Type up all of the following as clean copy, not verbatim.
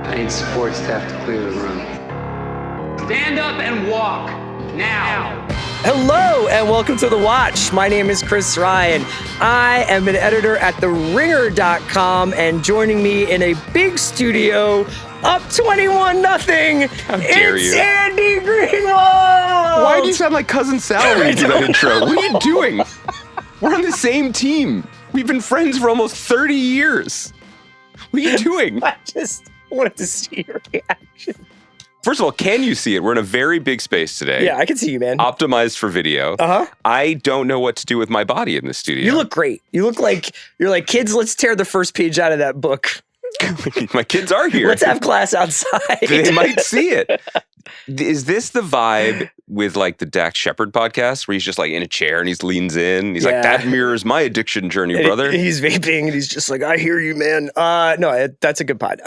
I need supports to have to clear the room. Stand up and walk now. Hello and welcome to The Watch. My name is Chris Ryan. I am an editor at theringer.com, and joining me in a big studio, up 21-0. How dare it's you. Andy Greenwald. Why do you sound like Cousin Sal when you do that intro? What are you doing? We're on the same team. We've been friends for almost 30 years. What are you doing? I just wanted to see your reaction. First of all, can you see it? We're in a very big space today. Yeah, I can see you, man. Optimized for video. Uh-huh. I don't know what to do with my body in this studio. You look great. You look like you're like, kids, let's tear the first page out of that book. My kids are here. Let's have class outside. They might see it. Is this the vibe with like the Dax Shepard podcast where he's just like in a chair and he leans in? He's like, that mirrors my addiction journey, brother. He's vaping and he's just like, I hear you, man. No, that's a good pod.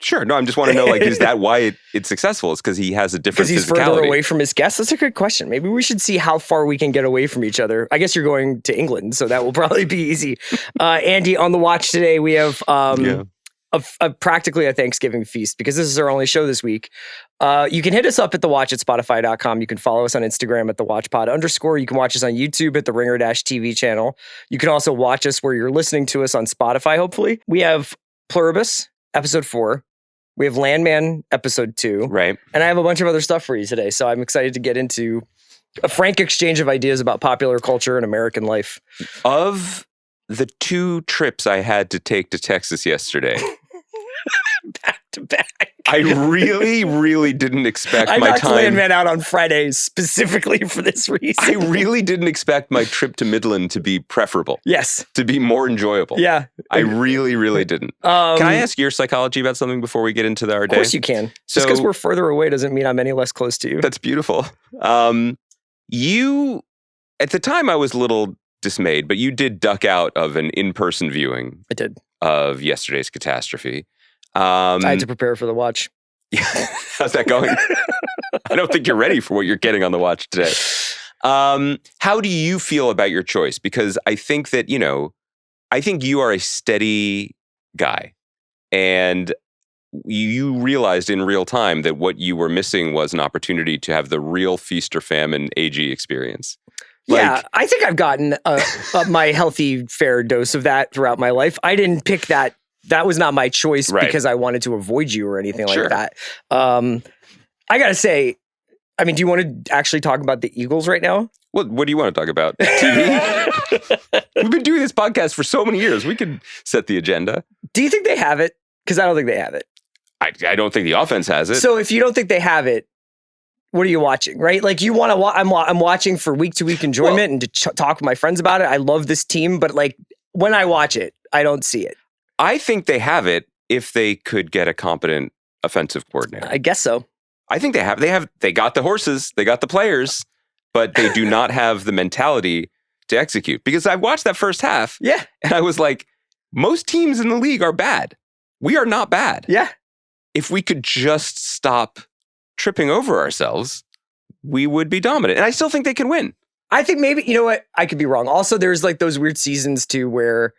Sure. No, I just want to know, like, is that why it's successful? It's because he has a different physicality. Because he's further away from his guests? That's a good question. Maybe we should see how far we can get away from each other. I guess you're going to England, so that will probably be easy. Andy, on The Watch today, we have a practically a Thanksgiving feast because this is our only show this week. You can hit us up at thewatch@spotify.com. You can follow us on Instagram at thewatchpod_. You can watch us on YouTube at the Ringer-TV channel. You can also watch us where you're listening to us on Spotify, hopefully. We have Pluribus, episode 4. We have Landman, episode 2. Right. And I have a bunch of other stuff for you today, so I'm excited to get into a frank exchange of ideas about popular culture and American life. Of the 2 trips I had to take to Texas yesterday, back to back. I really didn't expect I my knocked time. Landman out on Fridays specifically for this reason. I really didn't expect my trip to Midland to be preferable. Yes. To be more enjoyable. Yeah. I really didn't. Can I ask your psychology about something before we get into our day? Of course you can. Just because we're further away doesn't mean I'm any less close to you. That's beautiful. You, at the time I was a little dismayed, but you did duck out of an in-person viewing. I did. Of yesterday's catastrophe. I had to prepare for The Watch. How's that going? I don't think you're ready for what you're getting on The Watch today. How do you feel about your choice? Because I think that, I think you are a steady guy. And you realized in real time that what you were missing was an opportunity to have the real feast or famine AG experience. Yeah, I think I've gotten my healthy, fair dose of that throughout my life. I didn't pick that. That was not my choice because I wanted to avoid you or anything like that. I got to say, I mean, do you want to actually talk about the Eagles right now? What do you want to talk about? TV? We've been doing this podcast for so many years. We could set the agenda. Do you think they have it? Because I don't think they have it. I don't think the offense has it. So if you don't think they have it, what are you watching, right? Like you want to I'm watching for week-to-week enjoyment and to talk with my friends about it. I love this team, but like when I watch it, I don't see it. I think they have it if they could get a competent offensive coordinator. I guess so. I think they got the horses, they got the players, but they do not have the mentality to execute. Because I watched that first half, and I was like, most teams in the league are bad. We are not bad. Yeah. If we could just stop tripping over ourselves, we would be dominant. And I still think they can win. I think maybe, you know what? I could be wrong. Also, there's like those weird seasons too where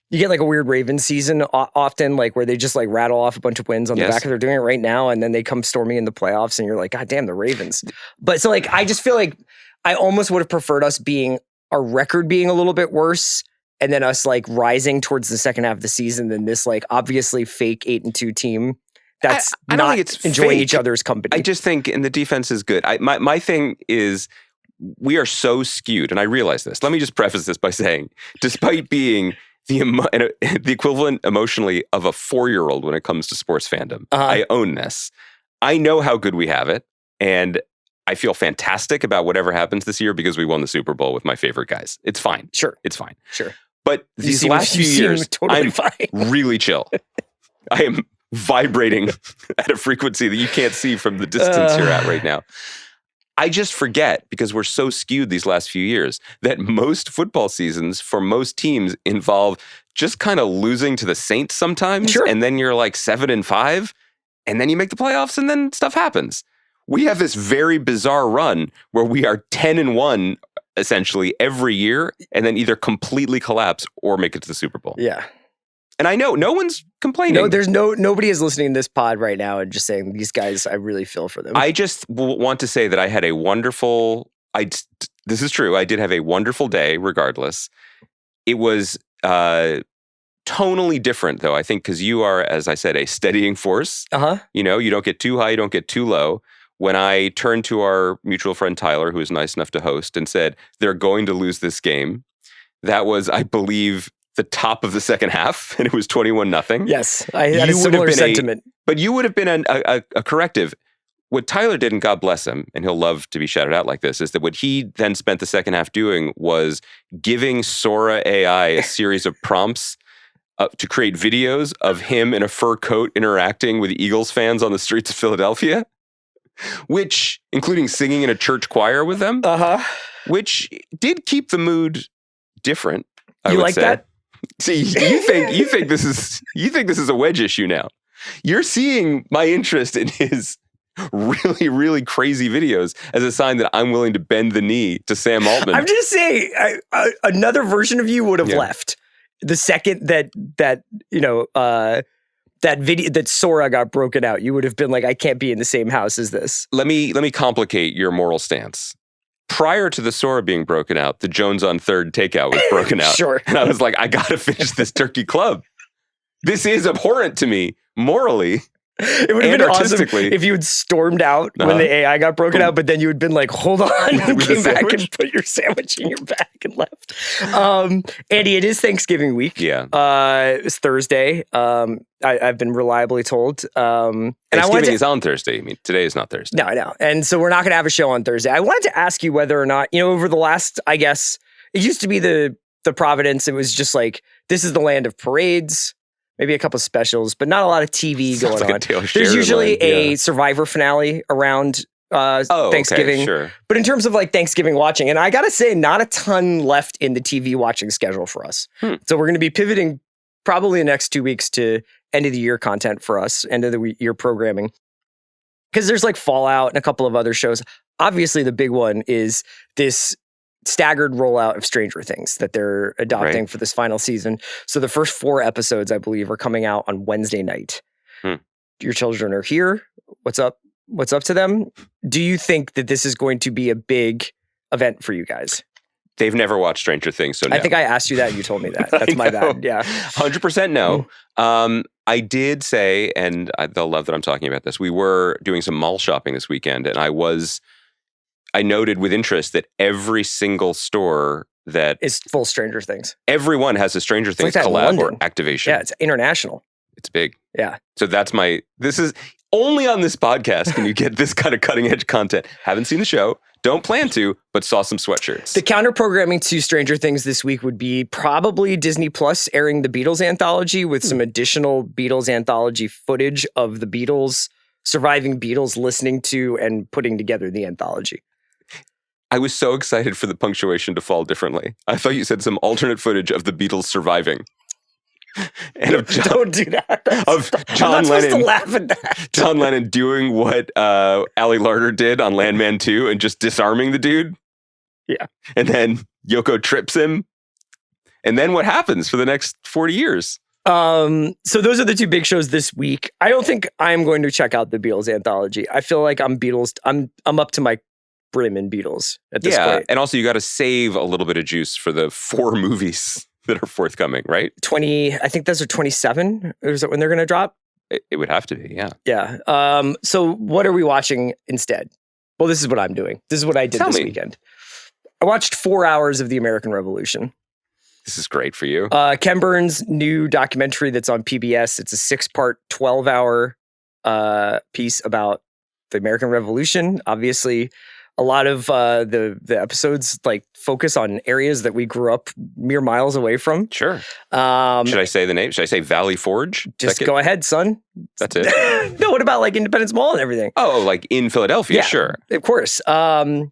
you get like a weird Ravens season often, like where they just like rattle off a bunch of wins on the back of they're doing it right now. And then they come storming in the playoffs and you're like, God damn, the Ravens. But so like, I just feel like I almost would have preferred us being our record being a little bit worse and then us like rising towards the second half of the season than this like obviously fake 8-2 team that's I don't think it's enjoying fake. each other's company. I just think, and the defense is good. My thing is we are so skewed, and I realize this. Let me just preface this by saying, despite being the equivalent emotionally of a 4-year-old when it comes to sports fandom, I own this. I know how good we have it, and I feel fantastic about whatever happens this year because we won the Super Bowl with my favorite guys. It's fine. Sure. It's fine. Sure. But these last few years, totally I'm fine. really chill. I am vibrating at a frequency that you can't see from the distance you're at right now. I just forget, because we're so skewed these last few years, that most football seasons for most teams involve just kind of losing to the Saints sometimes. Sure. And then you're like 7-5, and then you make the playoffs, and then stuff happens. We have this very bizarre run where we are 10-1 essentially every year, and then either completely collapse or make it to the Super Bowl. Yeah. And I know no one's complaining. No, there's nobody is listening to this pod right now and just saying, these guys, I really feel for them. I just want to say that I had a wonderful, this is true, I did have a wonderful day regardless. It was tonally different though, I think, because you are, as I said, a steadying force. You know, you don't get too high, you don't get too low. When I turned to our mutual friend Tyler, who was nice enough to host, and said, they're going to lose this game, that was, I believe, the top of the second half, and it was 21-0. Yes, I had a similar sentiment. But you would have been a corrective. What Tyler did, and God bless him, and he'll love to be shouted out like this, is that what he then spent the second half doing was giving Sora AI a series of prompts to create videos of him in a fur coat interacting with Eagles fans on the streets of Philadelphia. Which, including singing in a church choir with them, which did keep the mood different. I would say. That? See, you think this is a wedge issue now. You're seeing my interest in his really, really crazy videos as a sign that I'm willing to bend the knee to Sam Altman. I'm just saying, another version of you would have left the second that that video that Sora got broken out. You would have been like, I can't be in the same house as this. Let me complicate your moral stance. Prior to the Sora being broken out, the Jones on Third takeout was broken out. Sure. And I was like, I gotta finish this turkey club. This is abhorrent to me morally. It would have been awesome if you had stormed out when the AI got broken out, but then you had been like, hold on, and came back and put your sandwich in your bag and left. Andy, it is Thanksgiving week. Yeah. It's Thursday. I've been reliably told. Thanksgiving is on Thursday. I mean, today is not Thursday. No, I know. And so we're not going to have a show on Thursday. I wanted to ask you whether or not, over the last, I guess, it used to be the Providence. It was just like, this is the land of parades. Maybe a couple of specials, but not a lot of TV going on. There's usually a Survivor finale around Thanksgiving. Okay, sure. But in terms of like Thanksgiving watching, and I got to say, not a ton left in the TV watching schedule for us. So we're going to be pivoting probably the next 2 weeks to end of the year content for us, end of the year programming. Because there's like Fallout and a couple of other shows. Obviously, the big one is this staggered rollout of Stranger Things that they're adopting for this final season. So the first 4 episodes, I believe, are coming out on Wednesday night. Your children are here. What's up? What's up to them? Do you think that this is going to be a big event for you guys? They've never watched Stranger Things, so no. I think I asked you that and you told me that. That's my bad. Yeah. 100% no. I did say, and they'll love that I'm talking about this, we were doing some mall shopping this weekend, and I noted with interest that every single store that is full Stranger Things. Everyone has a Stranger Things like collab or activation. Yeah, it's international. It's big. Yeah. So this is only on this podcast can you get this kind of cutting edge content. Haven't seen the show, don't plan to, but saw some sweatshirts. The counter programming to Stranger Things this week would be probably Disney Plus airing the Beatles anthology with some additional Beatles anthology footage of the Beatles, surviving Beatles listening to and putting together the anthology. I was so excited for the punctuation to fall differently. I thought you said some alternate footage of the Beatles surviving. And of don't do that. Of John Lennon. To laugh at that. John Lennon doing what Ali Larter did on Landman 2 and just disarming the dude. Yeah. And then Yoko trips him. And then what happens for the next 40 years? So those are the 2 big shows this week. I don't think I'm going to check out the Beatles anthology. I feel like I'm up to my brim in Beatles at this point. And also you got to save a little bit of juice for the 4 movies that are forthcoming, right? 20, I think those are 27. Is that when they're going to drop? It would have to be, yeah. Yeah. So what are we watching instead? Well, this is what I'm doing. This is what I did this weekend. I watched 4 hours of The American Revolution. This is great for you. Ken Burns' new documentary that's on PBS. It's a 6-part, 12-hour piece about the American Revolution. Obviously, a lot of the episodes like focus on areas that we grew up mere miles away from. Sure. Should I say the name? Should I say Valley Forge? Just go ahead, son. That's it. No, what about like Independence Mall and everything? Oh, like in Philadelphia? Yeah, sure. Of course. I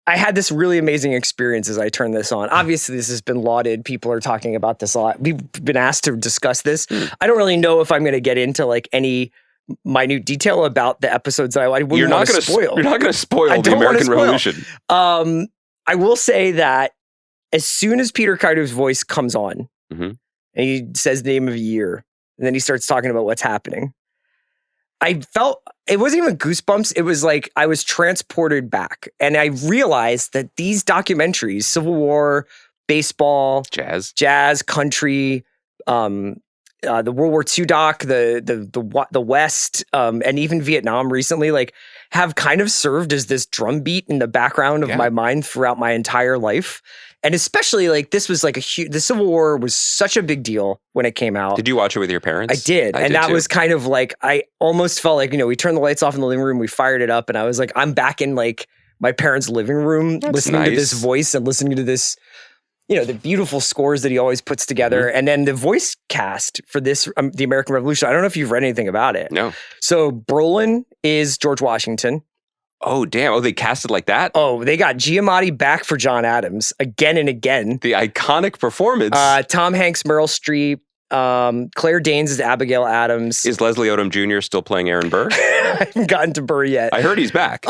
had this really amazing experience as I turned this on. Obviously, this has been lauded. People are talking about this a lot. We've been asked to discuss this. I don't really know if I'm going to get into like any minute detail about the episodes that I wouldn't want to spoil. You're not going to spoil the American Revolution. I will say that as soon as Peter Kaidu's voice comes on, and he says the name of a year, and then he starts talking about what's happening. I felt, it wasn't even goosebumps. It was like I was transported back. And I realized that these documentaries, Civil War, baseball, jazz, country, the World War II doc, the West, and even Vietnam recently, like, have kind of served as this drumbeat in the background of my mind throughout my entire life. And especially, like, this was like the Civil War was such a big deal when it came out. Did you watch it with your parents? I did. And that was kind of like, I almost felt like, we turned the lights off in the living room, we fired it up, and I was like, I'm back in like my parents' living room, listening to this voice and listening to this, the beautiful scores that he always puts together. Mm-hmm. And then the voice cast for this, the American Revolution, I don't know if you've read anything about it. No. So Brolin is George Washington. Oh, damn. Oh, they cast it like that? Oh, they got Giamatti back for John Adams again and again. The iconic performance. Tom Hanks, Meryl Streep, Claire Danes is Abigail Adams. Is Leslie Odom Jr. still playing Aaron Burr? I haven't gotten to Burr yet. I heard he's back.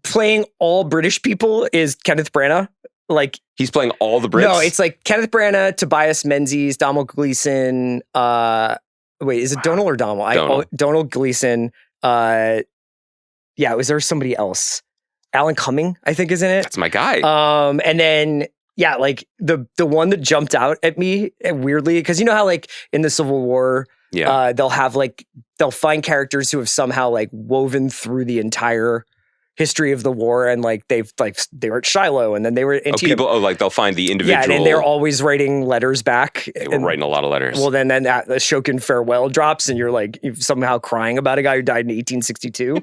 Playing all British people is Kenneth Branagh. Like, he's playing all the Brits? No, it's like Kenneth Branagh, Tobias Menzies, Donald Gleason. Wait, is it Donald or Donald? Donald Gleason. Was there somebody else? Alan Cumming, I think, is in it. That's my guy. And then, like the one that jumped out at me weirdly, because you know how like in the Civil War, they'll find characters who have somehow like woven through the entire history of the war, and like they were at Shiloh, and then they were in they'll find the individual. Yeah, and they're always writing letters back. They were writing a lot of letters. Well, then that Ashokan farewell drops, and you're like somehow crying about a guy who died in 1862.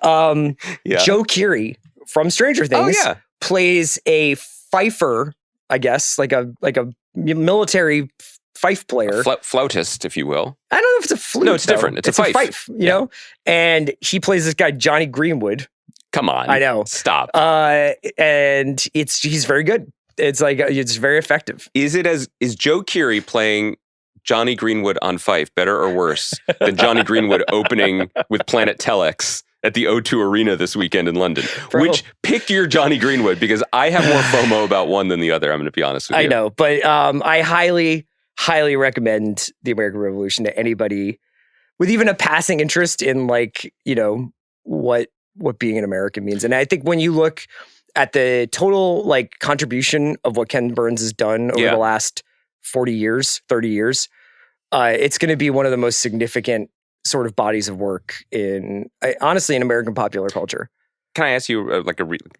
Joe Keery from Stranger Things plays a fifer, I guess, like a military fife player, flautist, if you will. I don't know if it's a flute. No, it's different. It's a fife. You know, and he plays this guy Johnny Greenwood. Come on. I know. Stop. And he's very good. It's like, it's very effective. Is Joe Keery playing Johnny Greenwood on fife better or worse than Johnny Greenwood opening with Planet Telex at the O2 Arena this weekend in London? Which, pick your Johnny Greenwood, because I have more FOMO about one than the other. I'm going to be honest with you. I know, but I highly, highly recommend the American Revolution to anybody with even a passing interest in like, what being an American means. And I think when you look at the total like contribution of what Ken Burns has done over the last 40 years, 30 years, it's going to be one of the most significant sort of bodies of work honestly in American popular culture. Can I ask you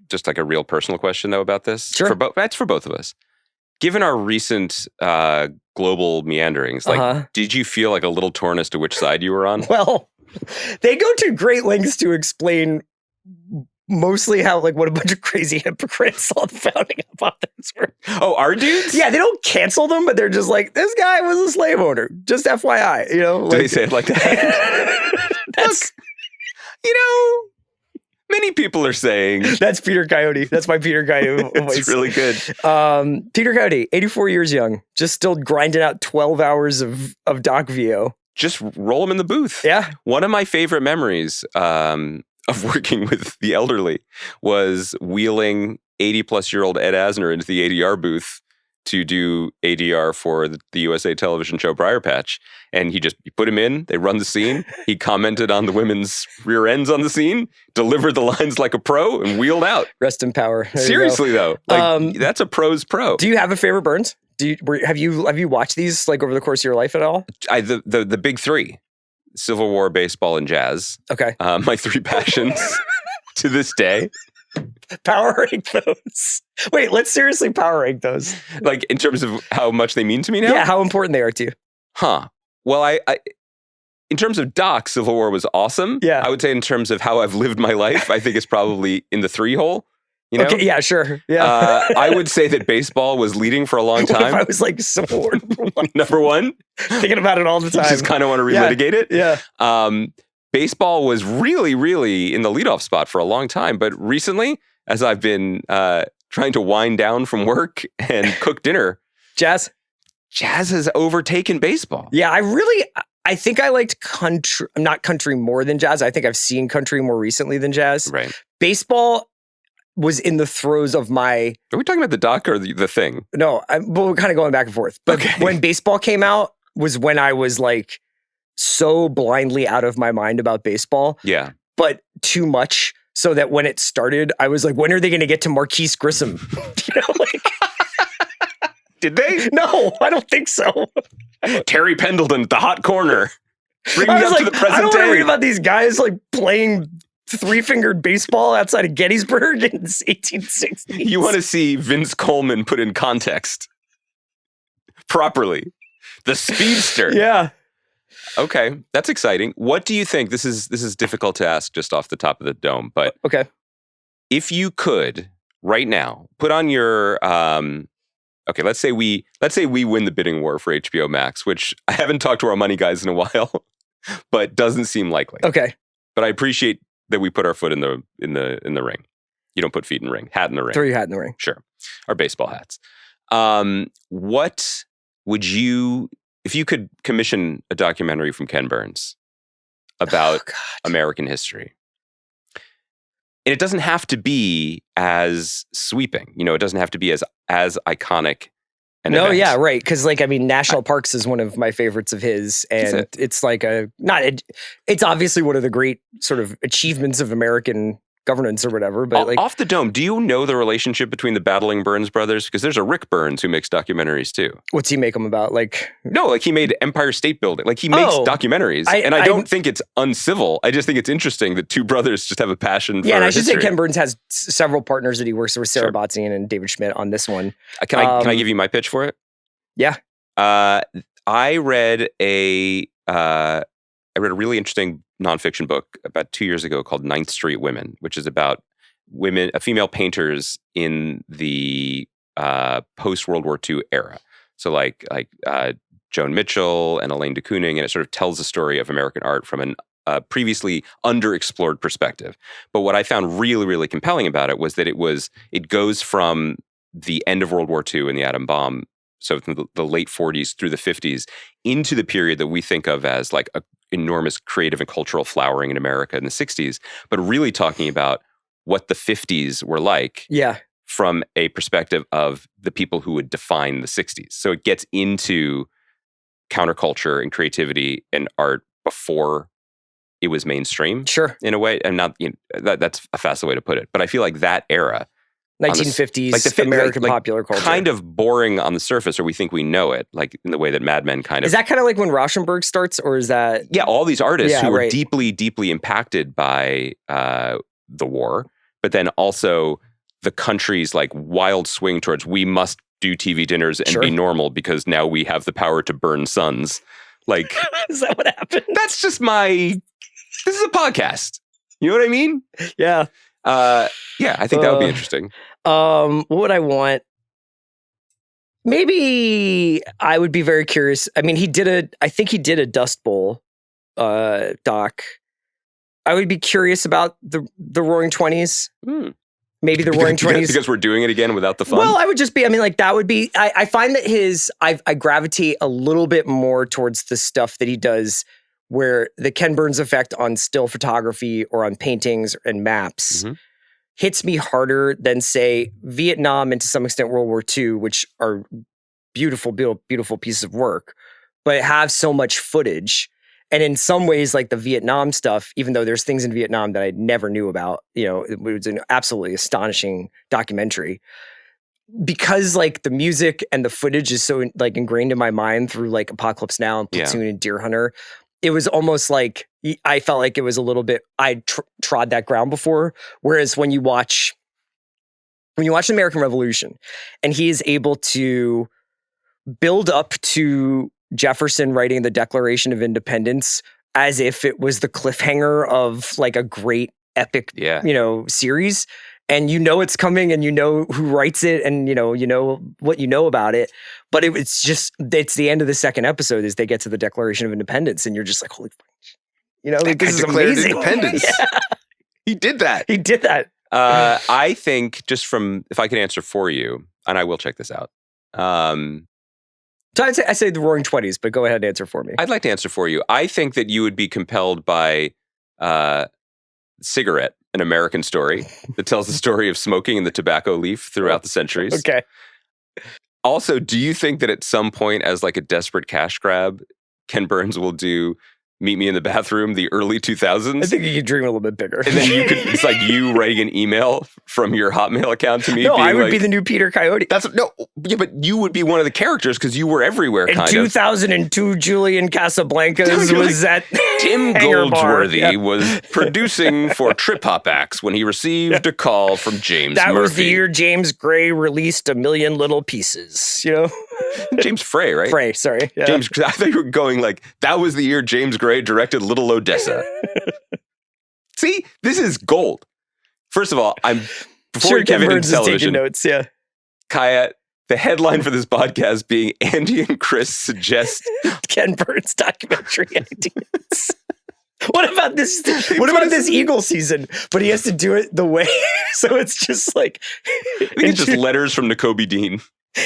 just a real personal question though about this? Sure. That's for both of us. Given our recent global meanderings, did you feel like a little torn as to which side you were on? Well, they go to great lengths to explain mostly how, like, what a bunch of crazy hypocrites all the founding fathers were. Oh, our dudes? Yeah, they don't cancel them, but they're just like, this guy was a slave owner. Just FYI, Do they say it like that? That's, many people are saying. That's Peter Coyote. That's my Peter Coyote voice. It's really good. Peter Coyote, 84 years young, just still grinding out 12 hours of Doc VO. Just roll them in the booth. Yeah. One of my favorite memories of working with the elderly was wheeling 80-plus-year-old Ed Asner into the ADR booth to do ADR for the USA television show Briar Patch. And you put him in, they run the scene. He commented on the women's rear ends on the scene, delivered the lines like a pro, and wheeled out. Rest in power. There Seriously, though. That's a pro's pro. Do you have a favorite Burns? Have you watched these like over the course of your life at all? The big three: Civil War, baseball, and jazz. Okay, my three passions to this day. Power rank those. Wait, let's seriously power rank those. Like in terms of how much they mean to me now. Yeah, how important they are to you. Huh. Well, I in terms of Doc, Civil War was awesome. Yeah, I would say in terms of how I've lived my life, I think it's probably in the 3 hole. Okay, yeah, sure. Yeah. I would say that baseball was leading for a long time. I was like, Civil War number one. Thinking about it all the time. You just kind of want to relitigate it. Yeah. Baseball was really, really in the leadoff spot for a long time. But recently, as I've been trying to wind down from work and cook dinner, Jazz has overtaken baseball. Yeah, I think I liked country. Not country more than jazz. I think I've seen country more recently than jazz. Right. Baseball, was in the throes of my. Are we talking about the doc or the thing? No, but we're kind of going back and forth. But when baseball came out was when I was like so blindly out of my mind about baseball. Yeah. But too much so that when it started, I was like, when are they going to get to Marquise Grissom? Did they? No, I don't think so. Terry Pendleton at the hot corner. Bring me up to the present I don't want day. to read about these guys like playing three-fingered baseball outside of Gettysburg in the 1860s. You want to see Vince Coleman put in context properly. The speedster. Yeah. Okay, that's exciting. What do you think? This is difficult to ask just off the top of the dome, but okay, if you could right now put on your okay, let's say we win the bidding war for HBO Max, which I haven't talked to our money guys in a while, but doesn't seem likely. Okay, but I appreciate that we put our foot in the ring. You don't put feet in the ring, hat in the ring. Throw your hat in the ring. Sure, our baseball hats. What would you? If you could commission a documentary from Ken Burns about American history, and it doesn't have to be as sweeping, it doesn't have to be as iconic an event. Yeah, right. Because National Parks is one of my favorites of his, and it's like it's obviously one of the great sort of achievements of American governance or whatever. But off the dome, do you know the relationship between the battling Burns brothers? Because there's a Rick Burns who makes documentaries too. What's he make them about? He made Empire State Building. He makes documentaries, and I don't think it's uncivil. I just think it's interesting that two brothers just have a passion for and I should history. say Ken Burns has several partners that he works with, Sarah Botzian and David Schmidt on this one. Can I give you my pitch for it? Yeah. I read a really interesting nonfiction book about 2 years ago called 9th Street Women, which is about female painters in the post-World War II era. So like Joan Mitchell and Elaine de Kooning, and it sort of tells the story of American art from a previously underexplored perspective. But what I found really, really compelling about it was that it goes from the end of World War II and the atom bomb, so from the late 40s through the 50s, into the period that we think of as like a enormous creative and cultural flowering in America in the 60s, but really talking about what the 50s were like from a perspective of the people who would define the 60s. So it gets into counterculture and creativity and art before it was mainstream. Sure. In a way, and not that's a faster way to put it. But I feel like that era, 1950s American popular culture, kind of boring on the surface, or we think we know it, like in the way that Mad Men kind of. Is that kind of like when Rauschenberg starts, or is that? Yeah, all these artists who were deeply, deeply impacted by the war, but then also the country's like wild swing towards we must do TV dinners and be normal because now we have the power to burn suns. Like, is that what happened? That's just this is a podcast. You know what I mean? Yeah. I think that would be interesting. What would I want? Maybe I would be very curious. I mean, I think he did a Dust Bowl doc. I would be curious about the Roaring Twenties. Maybe the Roaring Twenties. Because we're doing it again without the fun? Well, I would just be, that would be, I find that I gravitate a little bit more towards the stuff that he does where the Ken Burns effect on still photography or on paintings and maps hits me harder than, say, Vietnam and to some extent World War II, which are beautiful, beautiful pieces of work, but have so much footage. And in some ways, like the Vietnam stuff, even though there's things in Vietnam that I never knew about, it was an absolutely astonishing documentary. Because like the music and the footage is so like ingrained in my mind through like Apocalypse Now and Platoon and Deer Hunter, it was almost like I felt like it was a little bit I trod that ground before. Whereas when you watch the American Revolution, and he is able to build up to Jefferson writing the Declaration of Independence as if it was the cliffhanger of like a great epic, series. And it's coming, and who writes it, and what about it. But it's the end of the second episode as they get to the Declaration of Independence, and you're just like, holy fuck, this is amazing. Independence. He did that. He did that. I think if I can answer for you, and I will check this out. So I say the Roaring Twenties, but go ahead and answer for me. I'd like to answer for you. I think that you would be compelled by Cigarette an American story that tells the story of smoking and the tobacco leaf throughout the centuries. Okay. Also, do you think that at some point, as like a desperate cash grab, Ken Burns will do Meet Me in the Bathroom, the early 2000s? I think you could dream a little bit bigger. And then it's like you writing an email from your Hotmail account to me. No, being I would like, be the new Peter Coyote. But you would be one of the characters because you were everywhere. In kind 2002, Julian Casablancas was at Tim Hangar Bar. Goldsworthy was producing for Trip Hop Acts when he received a call from James That Murphy. was the year James Gray released A Million Little Pieces, you know? James Frey, right? Frey, sorry. Yeah. James, I thought you were going like, that was the year James Gray directed Little Odessa. See, this is gold. First of all, before we give it into television, notes, yeah. Kaya, the headline for this podcast being Andy and Chris suggest Ken Burns documentary ideas. What about this? What about this Eagle season? But he has to do it the way, so it's just like I think it's just letters from N'Kobe Dean.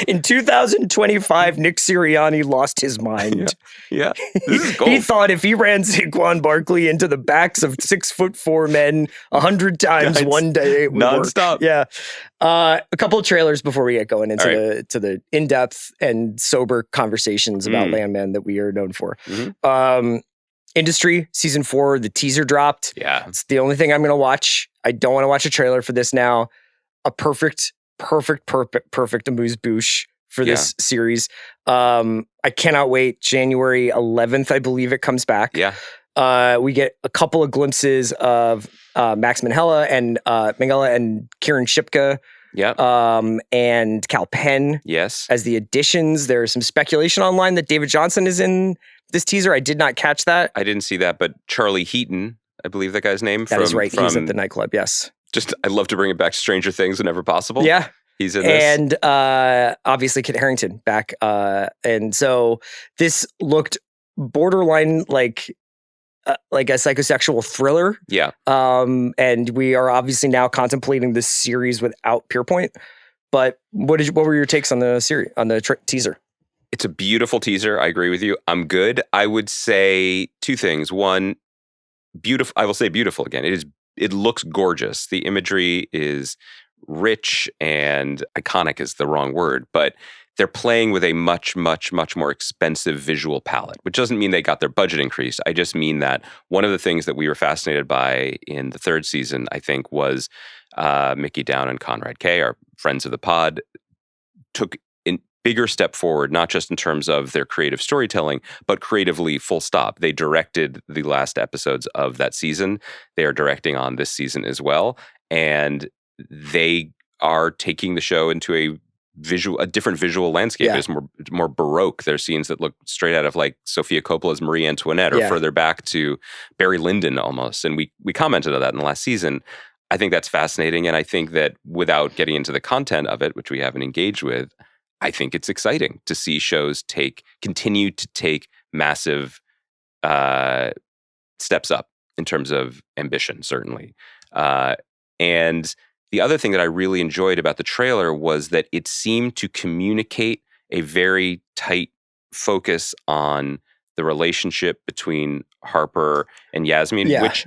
In 2025, Nick Sirianni lost his mind. Yeah. This is gold. He thought if he ran Saquon Barkley into the backs of 6'4" men 100 times one day, it would nonstop. Work. Yeah. A couple of trailers before we get going into the in-depth and sober conversations about Landman that we are known for. Mm-hmm. Industry season 4, the teaser dropped. Yeah. It's the only thing I'm going to watch. I don't want to watch a trailer for this now. A perfect amuse-bouche for this series. I cannot wait. January 11th, I believe it comes back. Yeah. We get a couple of glimpses of Max Minghella and Kieran Shipka. Yeah. And Cal Penn. Yes. As the additions. There's some speculation online that David Johnson is in this teaser. I did not catch that. I didn't see that, but Charlie Heaton, I believe that guy's name. That is right. He's at the nightclub. Yes. I'd love to bring it back to Stranger Things whenever possible. Yeah. He's in this. And obviously Kit Harington back. And so this looked borderline like a psychosexual thriller. Yeah. And we are obviously now contemplating this series without Pierpoint. But what were your takes on the series, on the teaser? It's a beautiful teaser. I agree with you. I'm good. I would say two things. One, beautiful. I will say beautiful again. It looks gorgeous. The imagery is rich, and iconic is the wrong word, but they're playing with a much, much, much more expensive visual palette, which doesn't mean they got their budget increased. I just mean that one of the things that we were fascinated by in the 3rd season, I think, was Mickey Down and Conrad K., our friends of the pod, took a bigger step forward, not just in terms of their creative storytelling, but creatively, full stop. They directed the last episodes of that season. They are directing on this season as well. And they are taking the show into a different visual landscape. Yeah. It's more Baroque. There's scenes that look straight out of like Sofia Coppola's Marie Antoinette, or further back to Barry Lyndon almost. And we commented on that in the last season. I think that's fascinating. And I think that without getting into the content of it, which we haven't engaged with, I think it's exciting to see shows continue to take massive steps up in terms of ambition, certainly. And the other thing that I really enjoyed about the trailer was that it seemed to communicate a very tight focus on the relationship between Harper and Yasmin, which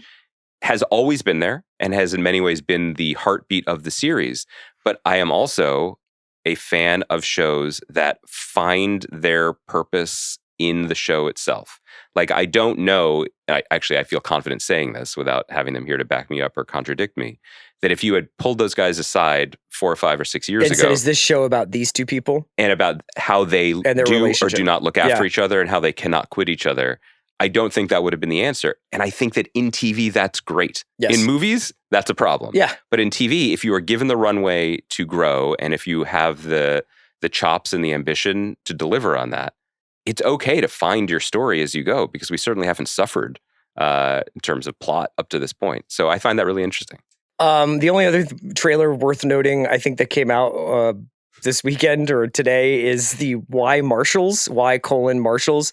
has always been there and has in many ways been the heartbeat of the series. But I am also a fan of shows that find their purpose in the show itself. Like, I don't know, I feel confident saying this without having them here to back me up or contradict me, that if you had pulled those guys aside 4 or 5 or 6 years ago. Said, is this show about these two people? And about how they do or do not look after each other and how they cannot quit each other, I don't think that would have been the answer. And I think that in TV, that's great. Yes. In movies, that's a problem. Yeah. But in TV, if you are given the runway to grow, and if you have the chops and the ambition to deliver on that, it's okay to find your story as you go, because we certainly haven't suffered in terms of plot up to this point. So I find that really interesting. The only other trailer worth noting, I think, that came out this weekend or today is the Marshals, Marshals,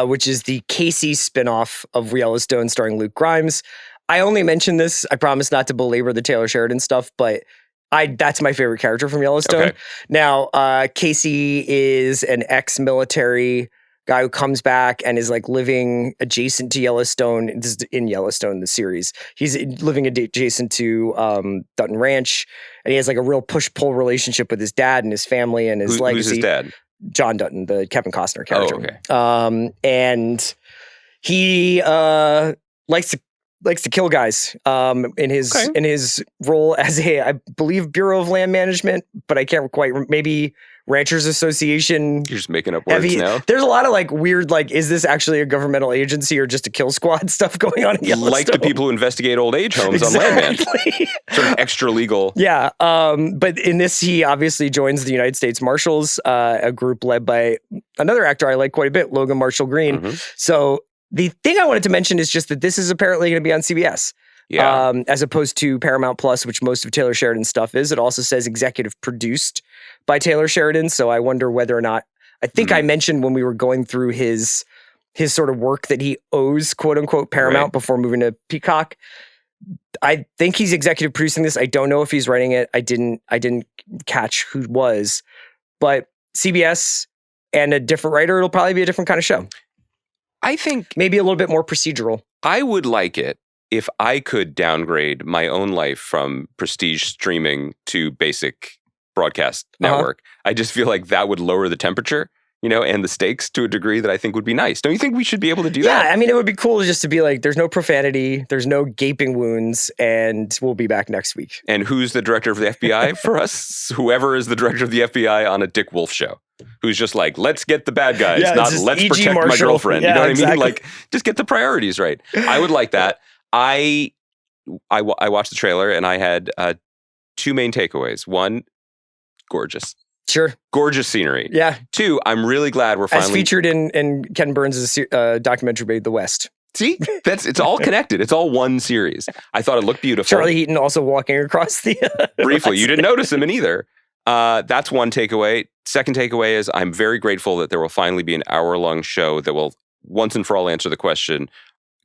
which is the Casey spinoff of Yellowstone starring Luke Grimes. I only mention this, I promise not to belabor the Taylor Sheridan stuff, but that's my favorite character from Yellowstone. Okay. Now, Casey is an ex-military guy who comes back and is like living adjacent to Yellowstone. This is in Yellowstone, the series. He's living adjacent to Dutton Ranch, and he has like a real push-pull relationship with his dad and his family and his legacy. Who's his dad? John Dutton, the Kevin Costner character. Oh, okay. And he likes to kill guys in his role as I believe Bureau of Land Management, but I can't quite maybe Ranchers Association. You're just making up words now. There's a lot of like weird, like, is this actually a governmental agency or just a kill squad stuff going on in Yellowstone? Like the people who investigate old age homes on Landman. Sort of extra legal. Yeah. But in this, he obviously joins the United States Marshals, a group led by another actor I like quite a bit, Logan Marshall Green. Mm-hmm. So the thing I wanted to mention is just that this is apparently going to be on CBS. Yeah. As opposed to Paramount Plus, which most of Taylor Sheridan's stuff is. It also says executive produced by Taylor Sheridan. So I wonder whether or not, I think I mentioned when we were going through his sort of work that he owes, quote unquote, Paramount before moving to Peacock. I think he's executive producing this. I don't know if he's writing it. I didn't catch who was, but CBS and a different writer, it'll probably be a different kind of show. I think maybe a little bit more procedural. I would like it if I could downgrade my own life from prestige streaming to basic broadcast network. I just feel like that would lower the temperature, and the stakes to a degree that I think would be nice. Don't you think we should be able to do that? Yeah, I mean, it would be cool just to be like, there's no profanity, there's no gaping wounds, and we'll be back next week. And who's the director of the FBI for us? Whoever is the director of the FBI on a Dick Wolf show. Who's just like, let's get the bad guys, not let's protect my girlfriend. You know what I mean? Like, just get the priorities right. I would like that. I watched the trailer and I had two main takeaways. One, gorgeous. Sure. Gorgeous scenery. Yeah. Two, I'm really glad we're finally... As featured in Ken Burns' documentary, The West. See? It's all connected. It's all one series. I thought it looked beautiful. Charlie Heaton also walking across the... Briefly. You didn't notice him in either. That's one takeaway. Second takeaway is I'm very grateful that there will finally be an hour-long show that will once and for all answer the question,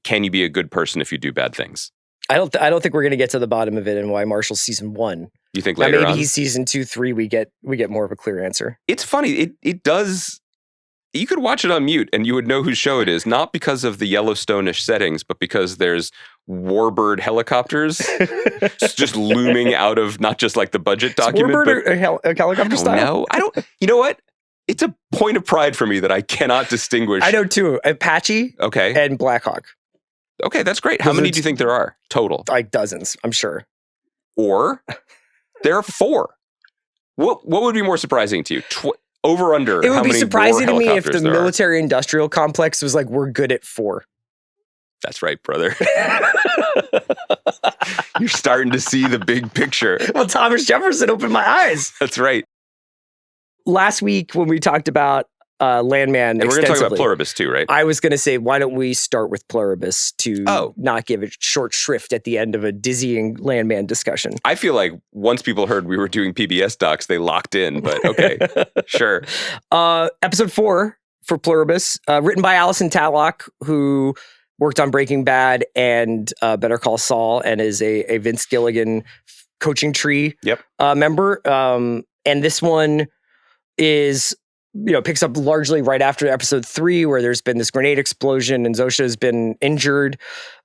can you be a good person if you do bad things? I don't think we're going to get to the bottom of it and why Marshall's season 1. You think later maybe on? He's season 2, 3, we get more of a clear answer. It's funny. It does... You could watch it on mute and you would know whose show it is, not because of the Yellowstone-ish settings, but because there's warbird helicopters just looming out of not just like the budget document. Warbird but a helicopter style? No, you know what? It's a point of pride for me that I cannot distinguish. I know two, Apache and Blackhawk. Okay, that's great. How many do you think there are total? Like dozens, I'm sure. Or there are 4. What would be more surprising to you? Over under. It would be surprising to me if the military industrial complex was like, we're good at 4. That's right, brother. You're starting to see the big picture. Well, Thomas Jefferson opened my eyes. That's right. Last week when we talked about Landman, and we're going to talk about Pluribus too, right? I was going to say, why don't we start with Pluribus to not give it short shrift at the end of a dizzying Landman discussion? I feel like once people heard we were doing PBS docs, they locked in, but okay, sure. Episode 4 for Pluribus, written by Alison Tatlock, who worked on Breaking Bad and Better Call Saul and is a Vince Gilligan coaching tree member. And this one is... picks up largely right after episode 3, where there's been this grenade explosion and Zosha has been injured.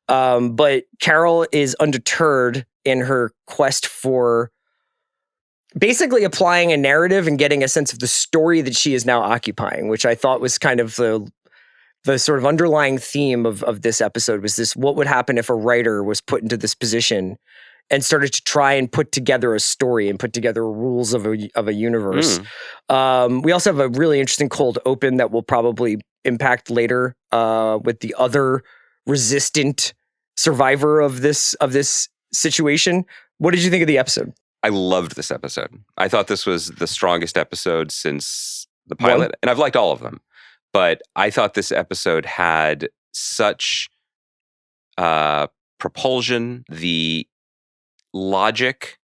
But Carol is undeterred in her quest for basically applying a narrative and getting a sense of the story that she is now occupying, which I thought was kind of the sort of underlying theme of this episode was this: what would happen if a writer was put into this position and started to try and put together a story and put together rules of a universe. We also have a really interesting cold open that will probably impact later with the other resistant survivor of this situation. What did you think of the episode? I loved this episode. I thought this was the strongest episode since the pilot, and I've liked all of them. But I thought this episode had such propulsion, the logic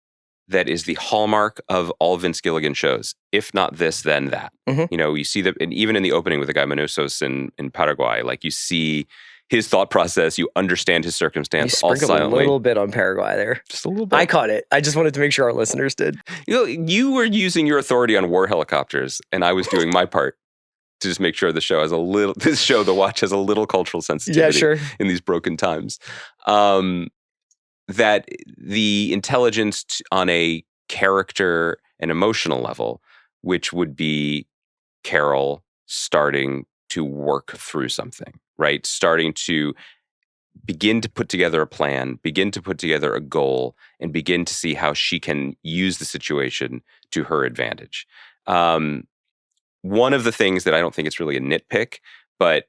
that is the hallmark of all Vince Gilligan shows. If not this, then that. Mm-hmm. You see that, and even in the opening with the guy Manusos in Paraguay, like you see his thought process, you understand his circumstance. You sprinkled a little bit on Paraguay there. Just a little bit. I caught it. I just wanted to make sure our listeners did. You were using your authority on war helicopters, and I was doing my part. to just make sure the show has The Watch has a little cultural sensitivity in these broken times. That the intelligence on a character and emotional level, which would be Carol starting to work through something, right? Starting to begin to put together a plan, begin to put together a goal, and begin to see how she can use the situation to her advantage. One of the things that I don't think it's really a nitpick, but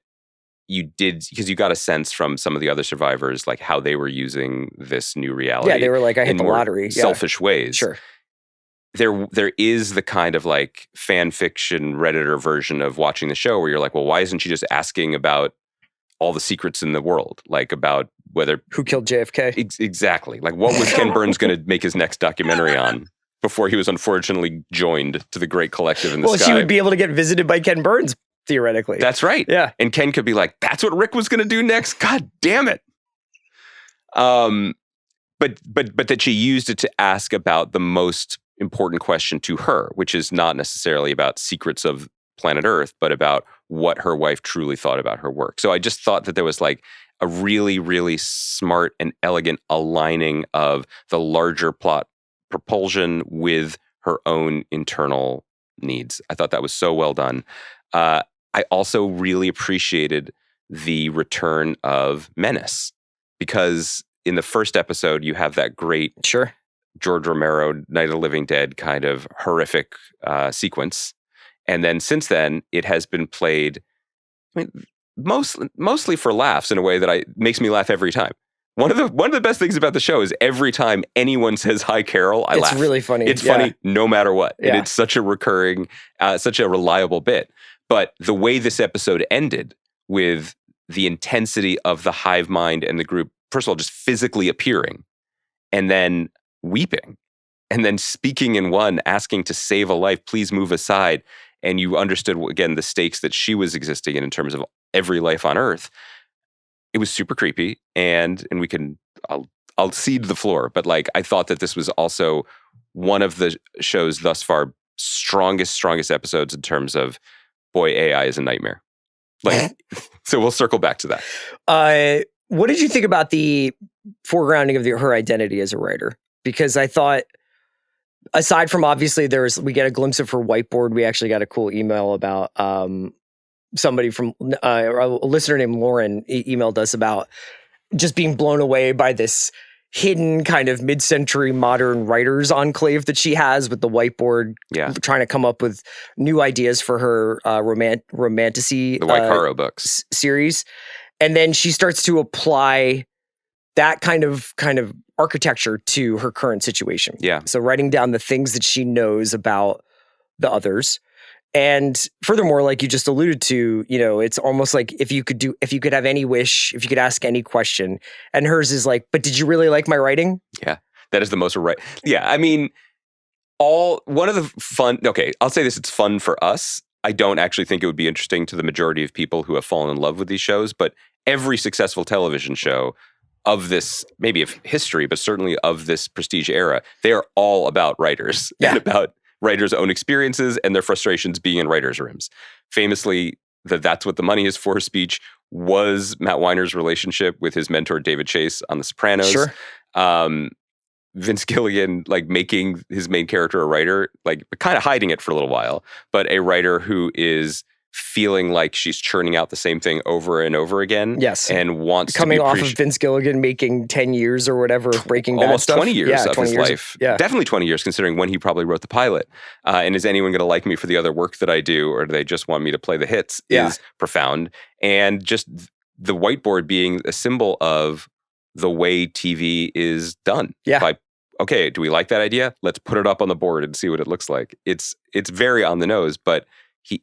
you did, because you got a sense from some of the other survivors, like how they were using this new reality. Yeah, they were like, I hit the lottery. Selfish ways. Sure. There is the kind of like fan fiction Redditor version of watching the show where you're like, well, why isn't she just asking about all the secrets in the world? Like about who killed JFK? Exactly. Like what was Ken Burns going to make his next documentary on before he was unfortunately joined to the great collective in the sky? Well, she would be able to get visited by Ken Burns, theoretically. That's right. Yeah. And Ken could be like, that's what Rick was going to do next? God damn it. But that she used it to ask about the most important question to her, which is not necessarily about secrets of planet Earth, but about what her wife truly thought about her work. So I just thought that there was like a really, really smart and elegant aligning of the larger plot propulsion with her own internal needs. I thought that was so well done. I also really appreciated the return of menace, because in the first episode, you have that great George Romero, Night of the Living Dead kind of horrific sequence. And then since then, it has been played, I mean, mostly for laughs in a way that makes me laugh every time. One of the best things about the show is every time anyone says "Hi, Carol," I laugh. It's really funny. It's funny no matter what. Yeah. And it's such a recurring, such a reliable bit. But the way this episode ended with the intensity of the hive mind and the group, first of all, just physically appearing and then weeping and then speaking in one, asking to save a life, please move aside. And you understood, again, the stakes that she was existing in terms of every life on Earth. It was super creepy, and we can, I'll cede the floor, but like I thought that this was also one of the show's thus far strongest episodes in terms of, boy, AI is a nightmare. Like, so we'll circle back to that. What did you think about the foregrounding of her identity as a writer? Because I thought, aside from obviously we get a glimpse of her whiteboard, we actually got a cool email about somebody from a listener named Lauren emailed us about just being blown away by this hidden kind of mid-century modern writers enclave that she has with the whiteboard, trying to come up with new ideas for her romantasy, the White Caro books series. And then she starts to apply that kind of architecture to her current situation. Yeah. So writing down the things that she knows about the others. And furthermore, like you just alluded to, it's almost like if you could have any wish, if you could ask any question, and hers is like, but did you really like my writing? Yeah. That is the most right. Yeah. I mean, one of the fun, okay, I'll say this, it's fun for us. I don't actually think it would be interesting to the majority of people who have fallen in love with these shows, but every successful television show of this, maybe of history, but certainly of this prestige era, they are all about writers and about writers' own experiences and their frustrations being in writers' rooms. Famously, that's what the money is for speech was Matt Weiner's relationship with his mentor, David Chase, on The Sopranos. Sure. Vince Gilligan, like making his main character a writer, like kind of hiding it for a little while, but a writer who is feeling like she's churning out the same thing over and over again. Yes. And wants coming to off of Vince Gilligan making 10 years or whatever of Breaking Bad almost stuff. 20 years of 20 his years. life. Yeah. Definitely 20 years considering when he probably wrote the pilot. And is anyone going to like me for the other work that I do, or do they just want me to play the hits is profound. And just the whiteboard being a symbol of the way TV is done. Yeah. By, okay, do we like that idea? Let's put it up on the board and see what it looks like. It's very on the nose, but he